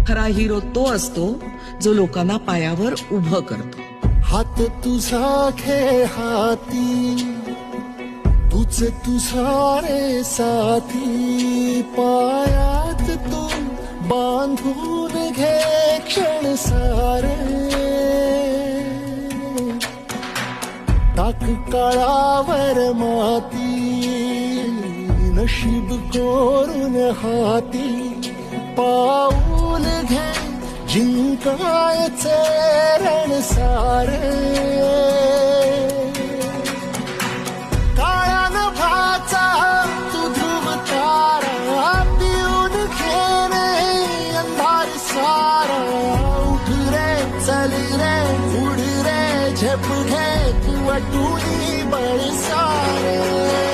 खरा हिरो तो असतो जो लोकांना पायावर उभं करतो. हात तुझा खेळ हाती, तुझ तुझा रे साथी, पायात तू बांधून घे क्षण सारे. टाक काळावर माती, नशीब कोरून हाती, पाऊल घे जिंकायचे रण सारे. काळ्या नभाचा तू ध्रुव तारा, पिऊन घेणे अंधार सारा. उठ रे चल रे उड रे झेप घे, तू वाटून बळ सारे.